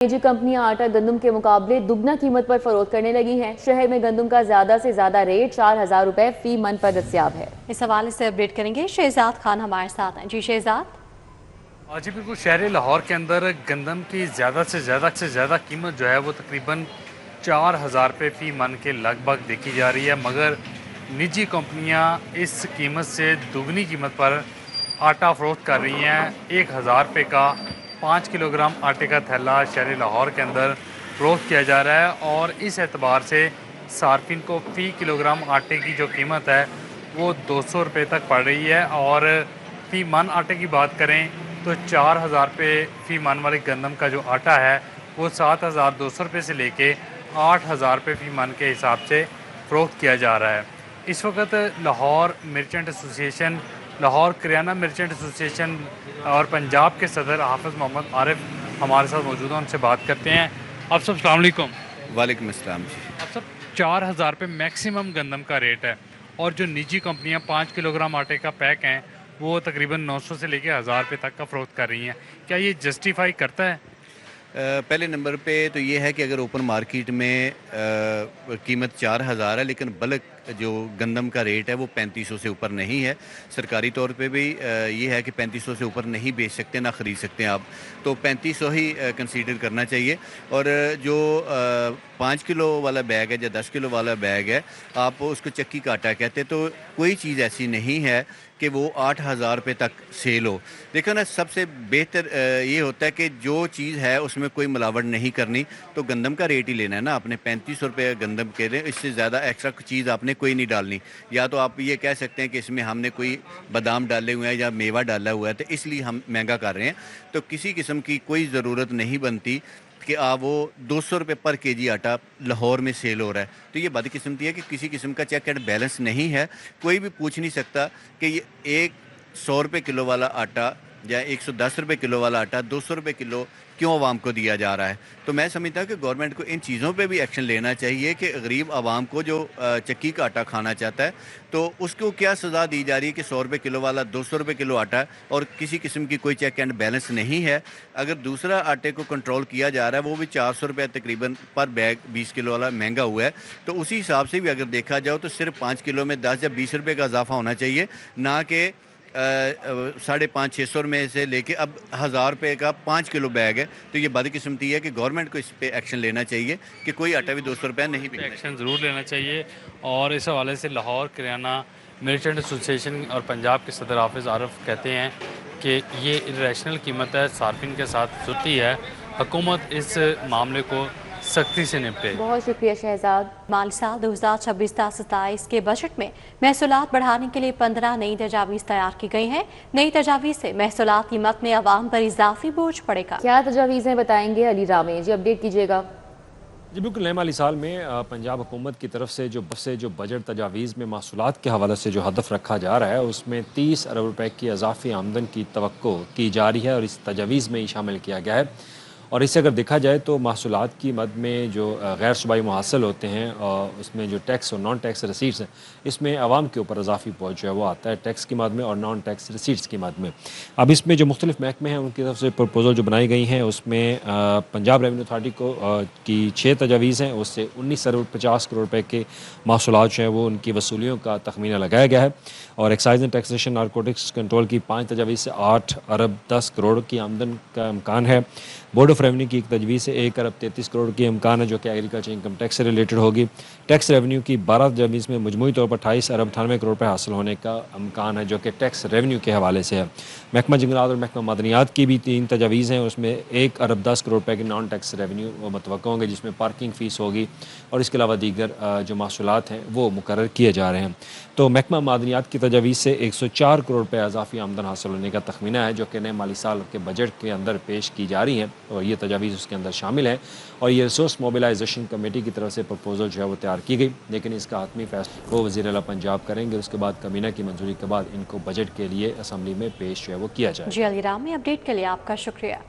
निजी कंपनियां आटा गंदम के मुकाबले दुगना कीमत पर फरोख्त करने लगी हैं। शहर में गंदम का ज्यादा से ज्यादा रेट 4,000 रुपए फी मन पर दस्तियाब है। इस हवाले से अपडेट करेंगे शहजाद खान हमारे साथ हैं। जी शहजाद। जी बिल्कुल, शहर लाहौर के अंदर गंदम की ज़्यादा से ज़्यादा कीमत जो है वो तकरीबन 4,000 रुपये फ़ी मन के लगभग देखी जा रही है, मगर निजी कंपनियां इस कीमत से दुगनी कीमत पर आटा फरोख्त कर रही हैं। 1,000 रुपये का 5 किलोग्राम आटे का थैला शहर लाहौर के अंदर फरोख्त किया जा रहा है और इस एतबार से सार्फिन को फ़ी किलोग्राम आटे की जो कीमत है वो 200 रुपये तक पड़ रही है। और फ़ी मन आटे की बात करें तो 4,000 रुपये फ़ी मन वाले गंदम का जो आटा है वो 7,200 रुपये से लेके 8,000 रुपये फ़ी मन के हिसाब से फ़रोख्त किया जा रहा है। इस वक्त Lahore merchant association, Lahore kirana merchant association और पंजाब के सदर हाफिज़ मोहम्मद आरिफ हमारे साथ मौजूद हैं, उनसे बात करते हैं। आप सब अस्सलाम वालेकुम। वालेकुम अस्सलाम जी। आप सब 4,000 रुपये मैक्सिमम गंदम का रेट है और जो निजी कंपनियां 5 किलोग्राम आटे का पैक हैं वो तकरीबन 900 से लेकर 1,000 रुपये तक का फ़रोख्त कर रही हैं। क्या ये जस्टिफाई करता है? पहले नंबर पे तो ये है कि अगर ओपन मार्केट में कीमत 4,000 है, लेकिन बल्क जो गंदम का रेट है वो 3500 से ऊपर नहीं है। सरकारी तौर पे भी ये है कि 3500 से ऊपर नहीं बेच सकते, ना ख़रीद सकते हैं आप, तो 3500 ही कंसीडर करना चाहिए। और जो 5 किलो वाला बैग है या 10 किलो वाला बैग है, आप उसको चक्की का आटा कहते हैं, तो कोई चीज़ ऐसी नहीं है कि वो 8,000 रुपये तक सेल हो। देखो ना, सबसे बेहतर ये होता है कि जो चीज़ है उसमें कोई मिलावट नहीं करनी, तो गंदम का रेट ही लेना है ना आपने, 3500 रुपये गंदम के लिए, इससे ज़्यादा एक्स्ट्रा चीज़ आपने कोई नहीं डालनी। या तो आप ये कह सकते हैं कि इसमें हमने कोई बादाम डाले हुए हैं या मेवा डाला हुआ है तो इसलिए हम महंगा कर रहे हैं, तो किसी किस्म की कोई ज़रूरत नहीं बनती कि वो 200 रुपये पर केजी आटा लाहौर में सेल हो रहा है। तो ये बदकिस्मती है कि किसी किस्म का चेक एंड बैलेंस नहीं है। कोई भी पूछ नहीं सकता कि ये 100 रुपये किलो वाला आटा या 110 रुपये किलो वाला आटा 200 रुपये किलो क्यों आवाम को दिया जा रहा है। तो मैं समझता हूँ कि गवर्नमेंट को इन चीज़ों पे भी एक्शन लेना चाहिए कि गरीब आवाम को जो चक्की का आटा खाना चाहता है तो उसको क्या सज़ा दी जा रही है कि 100 रुपये किलो वाला 200 रुपये किलो आटा है और किसी किस्म की कोई चेक एंड बैलेंस नहीं है। अगर दूसरा आटे को कंट्रोल किया जा रहा है, वो भी 400 रुपये तकरीबन पर बैग 20 किलो वाला महंगा हुआ है, तो उसी हिसाब से भी अगर देखा जाओ तो सिर्फ 5 किलो में 10 या 20 रुपये का इजाफा होना चाहिए, ना कि 550-600 में से लेके अब 1,000 रुपये का 5 किलो बैग है। तो ये बदकिस्मती है कि गवर्नमेंट को इस पे एक्शन लेना चाहिए कि कोई आटा भी 200 रुपये नहीं बिकना। एक्शन ज़रूर लेना चाहिए। और इस हवाले से लाहौर करियाना मर्चेंट एसोसिएशन और पंजाब के सदर हाफिज़ आरिफ कहते हैं कि ये इरेशनल कीमत है, सार्फिन के साथ जुती है, हुकूमत इस मामले को सख्ती से निपटे। बहुत शुक्रिया शहजाद। माली साल 2026-27 के बजट में महसूलात बढ़ाने के लिए 15 नई तजावीज़ तैयार की गई हैं। नई तजावीज़ से महसूलात कीमत में आवाम पर इजाफी बोझ पड़ेगा। क्या तजावीज़ हैं बताएंगे अली रामे जी, अपडेट कीजिएगा। जी बिल्कुल, नए माली साल में पंजाब हुकूमत की तरफ से जो बजट तजावीज़ में महसूलात के हवाले से जो हदफ रखा जा रहा है उसमें 30 अरब रुपए की इजाफी आमदन की तवक्को की जा रही है और इस तजावीज़ में ही शामिल किया गया है। और इससे अगर देखा जाए तो महसूलात की मद में जो गैर सूबाई मुहासल होते हैं उसमें जो टैक्स और नॉन टैक्स रसीट्स हैं, इसमें आवाम के ऊपर इजाफी बोझ जो है वो आता है टैक्स की मद में और नॉन टैक्स रसीट्स की मद में। अब इसमें जो मुख्तलिफ महकमे हैं उनकी तरफ से प्रपोजल जो बनाई गई हैं उसमें पंजाब रेवेन्यू अथॉरिटी को की 6 तजावीज़ हैं, उससे 19 अरब 50 करोड़ रुपये के महसूलात जो हैं वो उनकी वसूलियों का तखमीना लगाया गया है। और excise and taxation narcotics control की 5 तजावीज़ से 8 अरब 10 करोड़ की आमदन का इम्कान है। बोर्ड ऑफ रेवेन्यू की एक तजवीज़ से 1 अरब 33 करोड़ की इम्कान है जो कि एग्रीकल्चर इनकम टैक्स से रिलेटेड होगी। टैक्स रेवेन्यू की 12 तजवीज़ में मजमूई तौर पर 28 अरब 98 करोड़ रुपये हासिल होने का इम्कान है जो कि टैक्स रेवेन्यू के हवाले से है। महकमा जंगलात और महकमा मदनियात की भी 3 तजवीज़ हैं, उसमें 1 अरब 10 करोड़ रुपये के नॉन टैक्स रेवेन्यू मतवक्का होंगे जिसमें पार्किंग फ़ीस होगी और इसके अलावा दीगर जो महसूलात हैं वो मुकर्रर किए जा रहे हैं। तो महकमा मदनियात की तजवीज़ से 104 करोड़ रुपये इजाफी आमदन हासिल होने का तखमीना है जो कि नए माली साल के बजट के अंदर पेश की जा रही हैं और ये तजावीज़ उसके अंदर शामिल है। और ये रिसोर्स मोबिलाइजेशन कमेटी की तरफ से प्रपोजल जो है वो तैयार की गई, लेकिन इसका हतमी फैसला वो वज़ीर आला पंजाब करेंगे। उसके बाद कमीना की मंजूरी के बाद इनको बजट के लिए असम्बली में पेश जो है वो किया जाए। जी अली राम, अपडेट के लिए आपका शुक्रिया।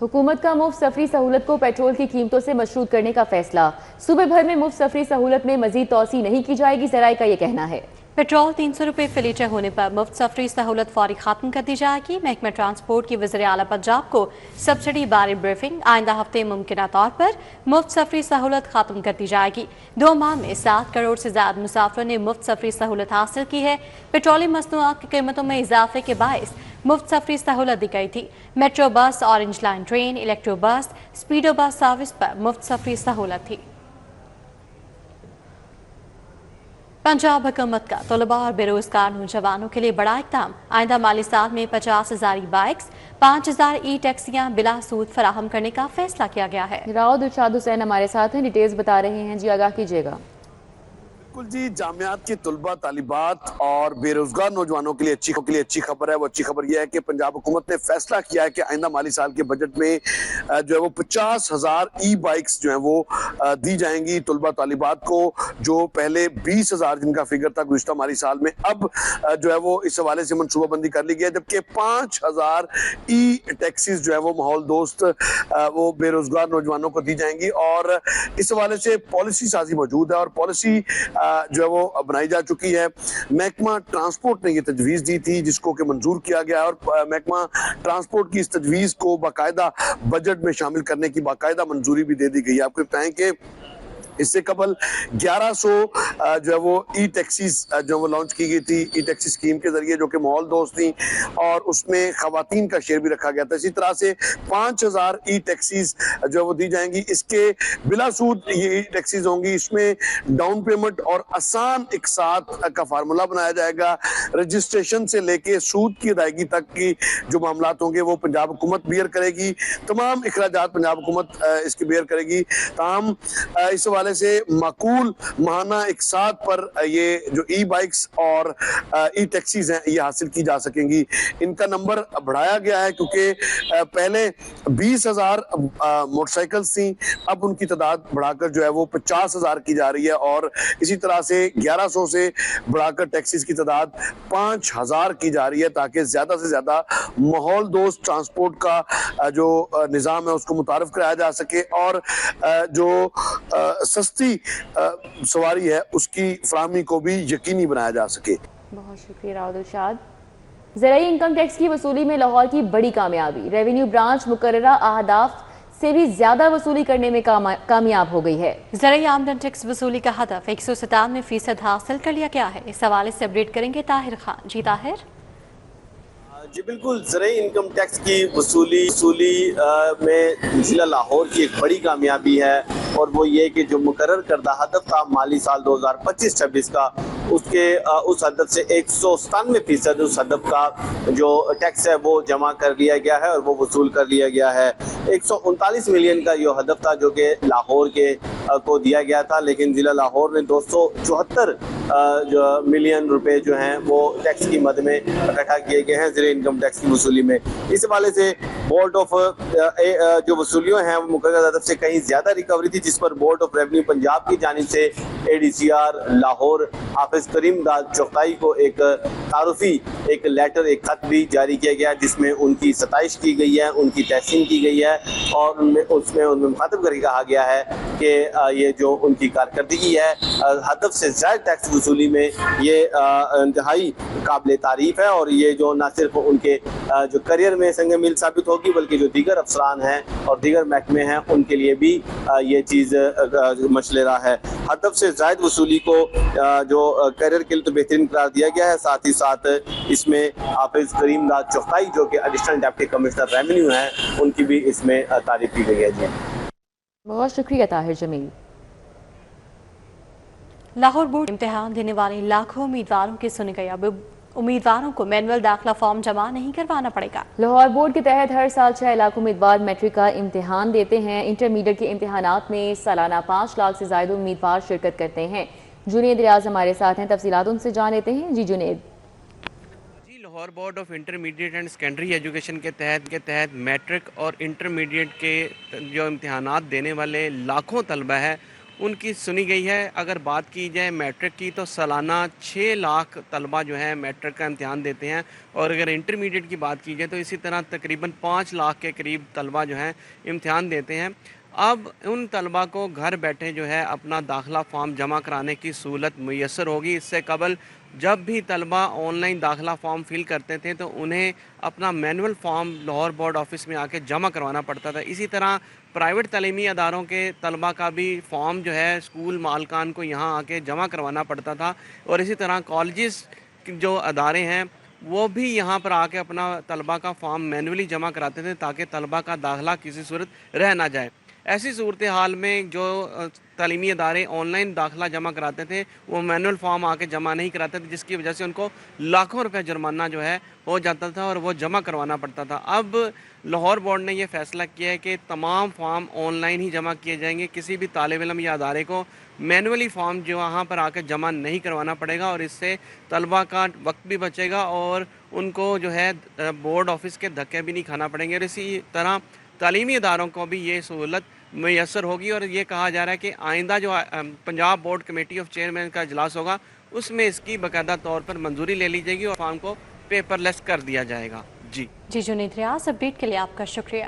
हुकूमत का मुफ्त सफरी सहूलत को पेट्रोल की कीमतों से मशरूत करने का फैसला। सूबे भर में मुफ्त सफरी सहूलत में मजीद तोसी नहीं की जाएगी, ज़राए का ये कहना है। पेट्रोल 300 रुपये फी लीटर होने पर मुफ्त सफरी सहूलत फौरी खत्म कर दी जाएगी। महकमा ट्रांसपोर्ट की वज़ीर आला पंजाब को सब्सिडी बारे ब्रीफिंग। आइंदा हफ्ते मुमकिन तौर पर मुफ्त सफरी सहूलत खत्म कर दी जाएगी। 2 माह में 7 करोड़ से ज्यादा मुसाफिरों ने मुफ्त सफरी सहूलत हासिल की है। पेट्रोलियम मसनूआत की कीमतों में इजाफे के बायस मुफ्त सफरी सहूलत दी गई थी। Metro bus, orange line train, electro बस, स्पीडो बस सर्विस पर मुफ्त सफरी सहूलत थी। पंजाब हुकूमत का तलबा और बेरोजगार नौजवानों के लिए बड़ा इक़दाम। आइंदा माली साल में 50,000 ई बाइक्स, 5,000 ई टैक्सियां बिला सूद फराहम करने का फैसला किया गया है। राउद इरशाद हुसैन हमारे साथ हैं, डिटेल्स बता रहे हैं जी, आगाह कीजिएगा। बिल्कुल जी, जामियात के तलबा, तालिबात और बेरोजगार नौजवानों के लिए अच्छी खबर है। वो अच्छी खबर यह है कि पंजाब हुकूमत ने फैसला किया है कि आइंदा माली साल के बजट में जो है वो 50,000 ई बाइक्स जो है वो दी जाएंगी तलबा तालिबात को, जो पहले 20,000 जिनका फिगर था गुज़िश्ता माली साल में, अब जो है वो इस हवाले से मनसूबाबंदी कर ली गई है। जबकि 5,000 ई टैक्सीज जो है वो माहौल दोस्त वो बेरोजगार नौजवानों को दी जाएंगी। और इस हवाले से पॉलिसी साजी मौजूद है और पॉलिसी जो है वो बनाई जा चुकी है। महकमा ट्रांसपोर्ट ने ये तजवीज़ दी थी जिसको कि मंजूर किया गया है और महकमा ट्रांसपोर्ट की इस तजवीज़ को बाकायदा बजट में शामिल करने की बाकायदा मंजूरी भी दे दी गई है। आपको बताएं कि इससे कबल 1100 जो है वो ई टैक्सीज जो वो लॉन्च की गई थी ई टैक्सी स्कीम के जरिए, जो कि माहौल दोस्त थी और उसमें खवातीन का शेयर भी रखा गया था। इसी तरह से 5,000 ई टैक्सीज जो है वो दी जाएंगी। इसके बिला सूद ये ई टैक्सीज होंगी। इसमें डाउन पेमेंट और आसान इकसात का फार्मूला बनाया जाएगा। रजिस्ट्रेशन से लेके सूद की अदायगी तक की जो मामलात होंगे वो पंजाब हुकूमत बेयर करेगी। तमाम अखराजात पंजाब हुकूमत इसकी बेयर करेगी। ताहम इस से माकूल माहाना इकसात पर ये जो ई बाइक्स और ई टैक्सीज हैं ये हासिल की जा सकेंगी। इनका नंबर बढ़ाया गया है क्योंकि पहले 20,000 मोटरसाइकिल्स थी, अब उनकी तादाद बढ़ाकर जो है वो 50,000 की जा रही है और इसी तरह से 1100 से बढ़ाकर टैक्सीज की तादाद 5,000 की जा रही है, ताकि ज्यादा से ज्यादा माहौल दोस्त ट्रांसपोर्ट का जो निज़ाम है उसको मुतारफ कराया जा सके और जो सस्ती सवारी है उसकी फराहमी को भी यकीनी बनाया जा सके। बहुत शुक्रिया राउद इरशाद। ज़राई इनकम टैक्स की वसूली में लाहौर की बड़ी कामयाबी। रेवेन्यू ब्रांच मुकर्ररा अहदाफ से भी ज्यादा वसूली करने में कामयाब हो गई है। ज़राई आमदन टैक्स वसूली का हदफ 197% हासिल कर लिया गया है। इस हवाले से अपडेट करेंगे ताहिर खान। जी ताहिर। जी बिल्कुल, ज़राई इनकम टैक्स की वसूली में ज़िला लाहौर की एक बड़ी कामयाबी है और वो ये कि जो मुकर्रर करदा हदफ था माली साल 2025-26 का, उसके उस हदफ से 197% उस हदफ का जो टैक्स है वो जमा कर लिया गया है और वो वसूल कर लिया गया है। 139 मिलियन का ये हदफ था जो कि लाहौर के को दिया गया था, लेकिन ज़िला लाहौर ने 274 मिलियन रुपए जो हैं वो टैक्स की मद में इकट्ठा किए गए हैं ज़राई इनकम टैक्स की वसूली में। इस हवाले से बोर्ड ऑफ जो वसूलियों हैं वो मुकर्रर हदफ से कहीं ज़्यादा रिकवरी थी, जिस पर बोर्ड ऑफ रेवेन्यू पंजाब की जानिब से ADCR लाहौर हाफिज करीम दाद चौथाई को एक तारुफी एक लेटर एक खत भी जारी किया गया जिसमें उनकी सताइश की गई है, उनकी तहसीन की गई है और उनमें मुखातब करके कहा गया है कि ये जो उनकी कारकर्दगी है हदफ से ज़्यादा टैक्स वसूली में ये इंतहाई काबिल तारीफ है और ये जो न सिर्फ उनके जो करियर में संग मील साबित होगी बल्कि जो दीगर अफसरान हैं और दीगर महकमे हैं उनके लिए भी ये चीज़ मशलेरा है। हदफ से ज़ायद वसूली को जो करियर के लिए तो बेहतरीन करार दिया गया है, साथ ही साथ इसमें हाफिज करीम दाद चौथाई जो कि एडिशनल डिप्टी कमिश्नर रेवेन्यू हैं उनकी भी इसमें तारीफ की गई है। जी बहुत शुक्रिया ताहिर जमील। लाहौर बोर्ड इम्तिहान देने वाले लाखों उम्मीदवारों की सुनी गई। अब उम्मीदवारों को मैनुअल दाखिला फॉर्म जमा नहीं करवाना पड़ेगा। लाहौर बोर्ड के तहत हर साल 6 लाख उम्मीदवार मैट्रिक का इम्तिहान देते हैं। इंटरमीडिएट के इम्तिहानात में सालाना 5 लाख से ज्यादा उम्मीदवार शिरकत करते हैं। जुनेद रियाज हमारे साथ हैं, तफसीलात उनसे जान लेते हैं। जी Junaid. Lahore board of intermediate and secondary education के तहत मैट्रिक और इंटरमीडिएट के जो इम्तिहानात देने वाले लाखों तलबा है उनकी सुनी गई है। अगर बात की जाए मैट्रिक की तो सालाना 6 लाख तलबा जो है मैट्रिक का इम्तिहान देते हैं और अगर इंटरमीडिएट की बात की जाए तो इसी तरह तकरीबन 5 लाख के करीब तलबा जो हैं इम्तिहान देते हैं। अब उन तलबा को घर बैठे जो है अपना दाखिला फॉर्म जमा कराने की सहूलत मुयसर होगी। इससे कबल जब भी तलबा ऑनलाइन दाखिला फॉर्म फिल करते थे तो उन्हें अपना manual form Lahore board office में आके जमा करवाना पड़ता था। इसी तरह प्राइवेट तलीमी अदारों के तलबा का भी फॉर्म जो है स्कूल मालकान को यहाँ आके जमा करवाना पड़ता था, और इसी तरह कॉलेजेस जो अदारे हैं वो भी यहाँ पर आके अपना तलबा का फॉर्म मैनुअली जमा कराते थे ताकि तलबा का दाखिला किसी सूरत रह ना जाए। ऐसी सूरत हाल में जो तालीमी अदारे ऑनलाइन दाखिला जमा कराते थे वो मैनुअल फॉर्म आके जमा नहीं कराते थे, जिसकी वजह से उनको लाखों रुपए जुर्माना जो है हो जाता था और वो जमा करवाना पड़ता था। अब लाहौर बोर्ड ने ये फैसला किया है कि तमाम फॉर्म ऑनलाइन ही जमा किए जाएंगे, किसी भी तालिब इल्म या अदारे को मैनुअली फॉर्म जो वहाँ पर आकर जमा नहीं करवाना पड़ेगा, और इससे तलबा का वक्त भी बचेगा और उनको जो है बोर्ड ऑफिस के धक्के भी नहीं खाना पड़ेंगे। और इसी तरह तालीमी अदारों को भी ये सहूलत मैसर होगी। और ये कहा जा रहा है कि आइंदा जो Punjab board committee of chairman का इजलास होगा उसमें इसकी बाकायदा तौर पर मंजूरी ले ली जाएगी और फॉर्म को पेपरलेस कर दिया जाएगा। जी जुनैद रियाज, अपडेट के लिए आपका शुक्रिया।